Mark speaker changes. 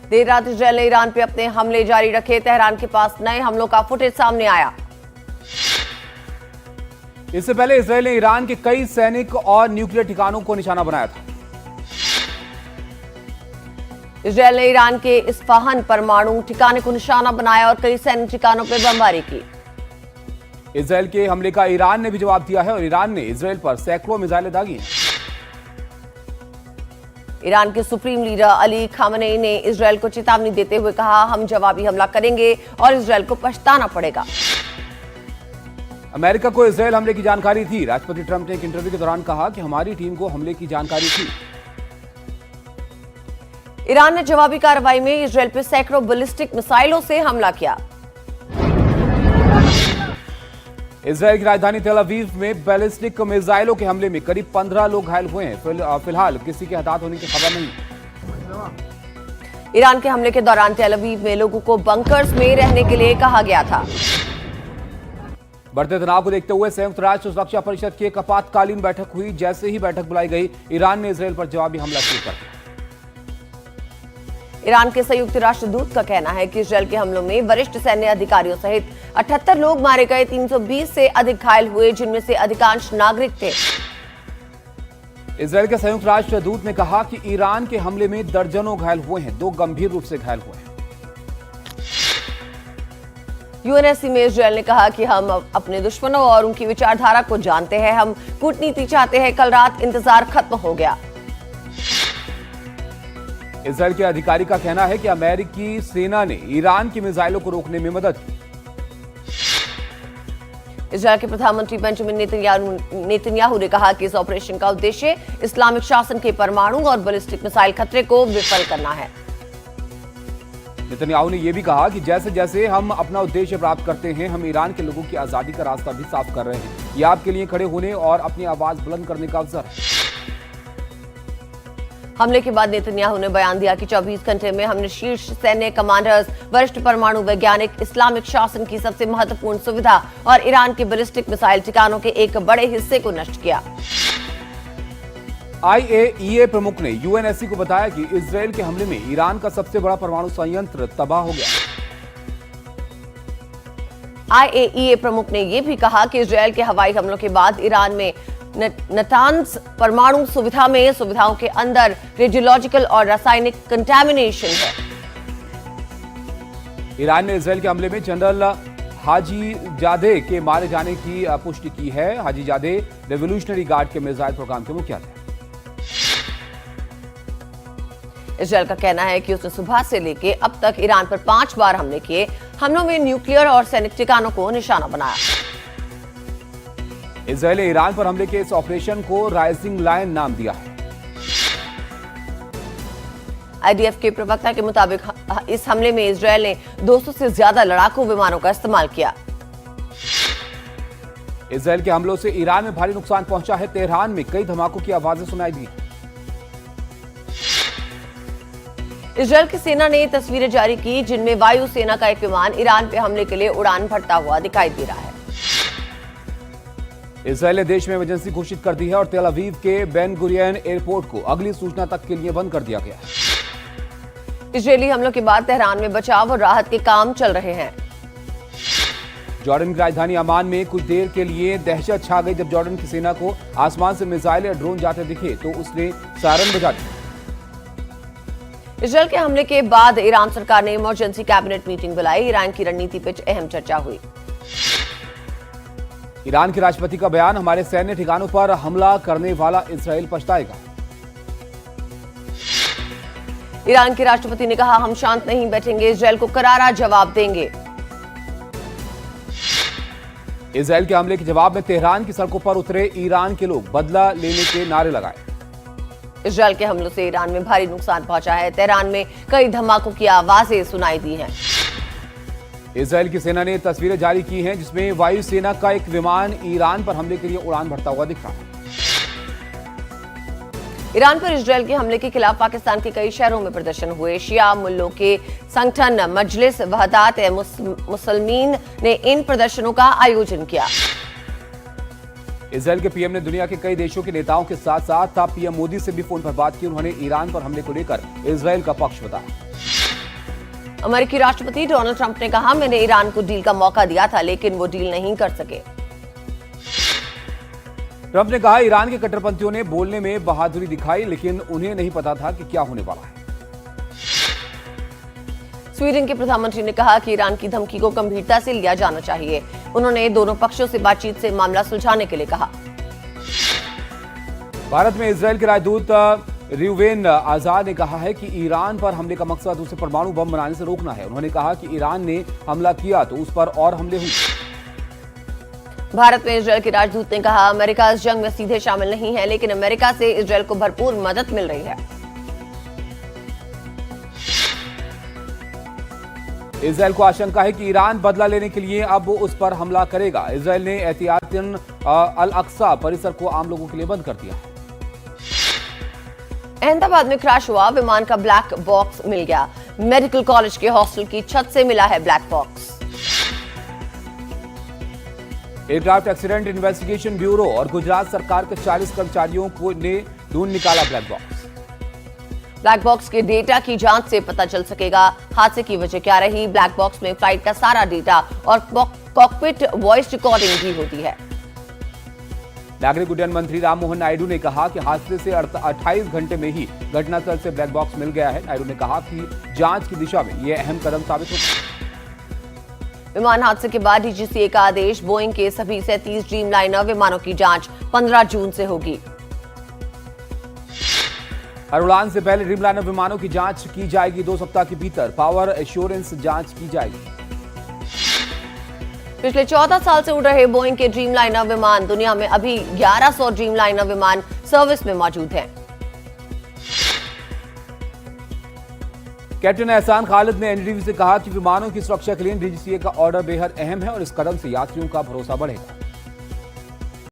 Speaker 1: देर रात इजरायल ने ईरान पे अपने हमले जारी रखे। तेहरान के पास नए हमलों का फुटेज सामने आया।
Speaker 2: इससे पहले इजरायल ने ईरान के कई सैनिक और न्यूक्लियर ठिकानों को निशाना बनाया था।
Speaker 1: इजरायल ने ईरान के इस्फहान परमाणु ठिकाने को निशाना बनाया और कई सैन्य ठिकानों पर बमबारी की।
Speaker 2: इजरायल के हमले का ईरान ने भी जवाब दिया है और ईरान ने इजरायल पर सैकड़ों मिसाइलें दागी हैं।
Speaker 1: ईरान के सुप्रीम लीडर अली खामनेई ने इजरायल को चेतावनी देते हुए कहा, हम जवाबी हमला करेंगे और इजरायल को पछताना पड़ेगा।
Speaker 2: अमेरिका को इजरायल हमले की जानकारी थी। राष्ट्रपति ट्रंप ने एक इंटरव्यू के दौरान कहा कि हमारी टीम को हमले की जानकारी थी।
Speaker 1: ईरान ने जवाबी कार्रवाई में इजरायल पर सैकड़ों बैलिस्टिक मिसाइलों से हमला किया।
Speaker 2: इजरायल की राजधानी तेल अवीव में बैलिस्टिक मिसाइलों के हमले में करीब 15 लोग घायल हुए हैं। फिलहाल किसी के हताहत होने की खबर नहीं।
Speaker 1: ईरान के हमले के दौरान तेल अवीव में लोगों को बंकर्स में रहने के लिए कहा गया था।
Speaker 2: बढ़ते तनाव को देखते हुए संयुक्त राष्ट्र सुरक्षा परिषद की एक आपातकालीन बैठक हुई। जैसे ही बैठक बुलाई गई, ईरान ने इजरायल पर जवाबी हमला शुरू कर दिया।
Speaker 1: ईरान के संयुक्त राष्ट्र दूत का कहना है कि इजरायल के हमलों में वरिष्ठ सैन्य अधिकारियों सहित 78 लोग मारे गए, 320 से अधिक घायल हुए, जिनमें से अधिकांश नागरिक थे।
Speaker 2: इजरायल के संयुक्त राष्ट्र दूत ने कहा कि ईरान के हमले में दर्जनों घायल हुए हैं, 2 गंभीर रूप से घायल हुए हैं।
Speaker 1: यूएनएससी में इजरायल ने कहा कि हम अपने दुश्मनों और उनकी विचारधारा को जानते हैं, हम कूटनीति चाहते हैं, कल रात इंतजार खत्म हो गया।
Speaker 2: इजरायल के अधिकारी का कहना है कि अमेरिकी सेना ने ईरान की मिसाइलों को रोकने में मदद की।
Speaker 1: इजरायल के प्रधानमंत्री बेंजामिन नेतन्याहू ने कहा कि इस ऑपरेशन का उद्देश्य इस्लामिक शासन के परमाणु और बैलिस्टिक मिसाइल खतरे को विफल करना है।
Speaker 2: नेतन्याहू ने यह भी कहा कि जैसे जैसे हम अपना उद्देश्य प्राप्त करते हैं, हम ईरान के लोगों की आजादी का रास्ता भी साफ कर रहे हैं। यह आपके लिए खड़े होने और अपनी आवाज बुलंद करने का अवसर है।
Speaker 1: हमले के बाद नेतन्याहू ने बयान दिया कि 24 घंटे में हमने शीर्ष सैन्य कमांडर्स, वरिष्ठ परमाणु वैज्ञानिक, इस्लामिक शासन की सबसे महत्वपूर्ण सुविधा और ईरान के बैलिस्टिक मिसाइल ठिकानों के एक बड़े हिस्से को नष्ट किया।
Speaker 2: IAEA प्रमुख ने यूएनएससी को बताया कि इजरायल के हमले में ईरान का सबसे बड़ा परमाणु संयंत्र तबाह हो गया।
Speaker 1: IAEA प्रमुख ने यह भी कहा कि इजरायल के हवाई हमलों के बाद ईरान में नतान्स परमाणु सुविधाओं के अंदर रेडियोलॉजिकल और रासायनिक कंटामिनेशन है।
Speaker 2: ईरान ने इजरायल के हमले में जनरल हाजीजादे के मारे जाने की पुष्टि की है। हाजीजादे रेवोल्यूशनरी गार्ड के मिसाइल प्रोग्राम के मुखिया थे।
Speaker 1: इजरायल का कहना है कि उसने सुबह से लेकर अब तक ईरान पर 5 बार हमले किए। हमलों में न्यूक्लियर और सैनिक ठिकानों को निशाना बनाया।
Speaker 2: इजरायल ने ईरान पर हमले के इस ऑपरेशन को राइजिंग लायन नाम दिया है।
Speaker 1: IDF के प्रवक्ता के मुताबिक इस हमले में इजरायल ने 200 से ज्यादा लड़ाकू विमानों का इस्तेमाल किया।
Speaker 2: इजरायल के हमलों से ईरान में भारी नुकसान पहुंचा है। तेहरान में कई धमाकों की आवाजें सुनाई दी।
Speaker 1: इजरायल की सेना ने तस्वीरें जारी की, जिनमें वायु सेना का एक विमान ईरान पे हमले के लिए उड़ान भरता हुआ दिखाई दे रहा है।
Speaker 2: इजरायल ने देश में इमरजेंसी घोषित कर दी है और तेल अवीव के बेन गुरियन एयरपोर्ट को अगली सूचना तक के लिए बंद कर दिया गया है।
Speaker 1: इजरायली हमलों के बाद तेहरान में बचाव और राहत के काम चल रहे हैं।
Speaker 2: जॉर्डन की राजधानी अमान में कुछ देर के लिए दहशत छा गई जब जॉर्डन की सेना को आसमान से मिसाइल या ड्रोन जाते दिखे तो उसने सायरन बजा दिया।
Speaker 1: इजरायल के हमले के बाद ईरान सरकार ने इमरजेंसी कैबिनेट मीटिंग बुलाई। ईरान की रणनीति पर अहम चर्चा हुई।
Speaker 2: ईरान के राष्ट्रपति का बयान, हमारे सैन्य ठिकानों पर हमला करने वाला इजरायल पछताएगा।
Speaker 1: ईरान के राष्ट्रपति ने कहा, हम शांत नहीं बैठेंगे, इजरायल को करारा जवाब देंगे।
Speaker 2: इजरायल के हमले के जवाब में तेहरान की सड़कों पर उतरे ईरान के लोग बदला लेने के नारे लगाए।
Speaker 1: इजरायल के हमलों से ईरान में भारी नुकसान पहुंचा है। तेहरान में कई धमाकों की आवाजें सुनाई दी हैं।
Speaker 2: इजरायल की सेना ने तस्वीरें जारी की हैं जिसमें वायुसेना का एक विमान ईरान पर हमले के लिए उड़ान भरता हुआ दिख रहा है।
Speaker 1: ईरान पर इजरायल के हमले के खिलाफ पाकिस्तान के कई शहरों में प्रदर्शन हुए। शिया मुल्लों के संगठन मजलिस वहदात मुसलमीन ने इन प्रदर्शनों का आयोजन किया।
Speaker 2: इजरायल के पीएम ने दुनिया के कई देशों के नेताओं के साथ पीएम मोदी से भी फोन पर बात की। उन्होंने ईरान पर हमले को लेकर इजरायल का पक्ष बताया।
Speaker 1: अमेरिकी राष्ट्रपति डोनाल्ड ट्रंप ने कहा, मैंने ईरान को डील का मौका दिया था लेकिन वो डील नहीं कर सके।
Speaker 2: ट्रंप ने कहा, ईरान के कट्टरपंथियों ने बोलने में बहादुरी दिखाई लेकिन उन्हें नहीं पता था कि क्या होने वाला है।
Speaker 1: स्वीडन के प्रधानमंत्री ने कहा कि ईरान की धमकी को गंभीरता से लिया जाना चाहिए। उन्होंने दोनों पक्षों से बातचीत से मामला सुलझाने के लिए कहा।
Speaker 2: भारत में इजरायल के राजदूत रिवेन आजाद ने कहा है कि ईरान पर हमले का मकसद उसे परमाणु बम बनाने से रोकना है। उन्होंने कहा कि ईरान ने हमला किया तो उस पर और हमले होंगे।
Speaker 1: भारत में इजरायल के राजदूत ने कहा, अमेरिका इस जंग में सीधे शामिल नहीं है लेकिन अमेरिका से इजरायल को भरपूर मदद मिल रही है।
Speaker 2: इजरायल को आशंका है कि ईरान बदला लेने के लिए अब उस पर हमला करेगा। इजरायल ने एहतियातन अल अक्सा परिसर को आम लोगों के लिए बंद कर दिया है।
Speaker 1: अहमदाबाद में क्रैश हुआ विमान का ब्लैक बॉक्स मिल गया। मेडिकल कॉलेज के हॉस्टल की छत से मिला है black box.
Speaker 2: Aircraft accident investigation bureau और गुजरात सरकार के 40 कर्मचारियों को ने ढूंढ निकाला ब्लैक बॉक्स।
Speaker 1: ब्लैक बॉक्स के डेटा की जांच से पता चल सकेगा हादसे की वजह क्या रही। ब्लैक बॉक्स में फ्लाइट का सारा डेटा और कॉकपिट वॉइस रिकॉर्डिंग भी होती है।
Speaker 2: नागरिक उड्डयन मंत्री राममोहन नायडू ने कहा कि हादसे से 28 घंटे में ही घटनास्थल से ब्लैक बॉक्स मिल गया है। नायडू ने कहा कि जांच की दिशा में यह अहम कदम साबित होगा।
Speaker 1: विमान हादसे के बाद डीजीसीए का आदेश, बोइंग के सभी 37 ड्रीमलाइनर विमानों की जांच 15 जून से होगी।
Speaker 2: हर उड़ान से पहले ड्रीमलाइनर विमानों की जांच की जाएगी। 2 सप्ताह के भीतर पावर एश्योरेंस जांच की जाएगी।
Speaker 1: पिछले 14 साल से उड़ रहे बोइंग के ड्रीमलाइनर विमान, दुनिया में अभी 1100 ड्रीमलाइनर विमान सर्विस में मौजूद हैं।
Speaker 2: कैप्टन एहसान खालिद ने एनडीटीवी से कहा कि विमानों की सुरक्षा के लिए डीजीसीए का ऑर्डर बेहद अहम है और इस कदम से यात्रियों का भरोसा बढ़ेगा।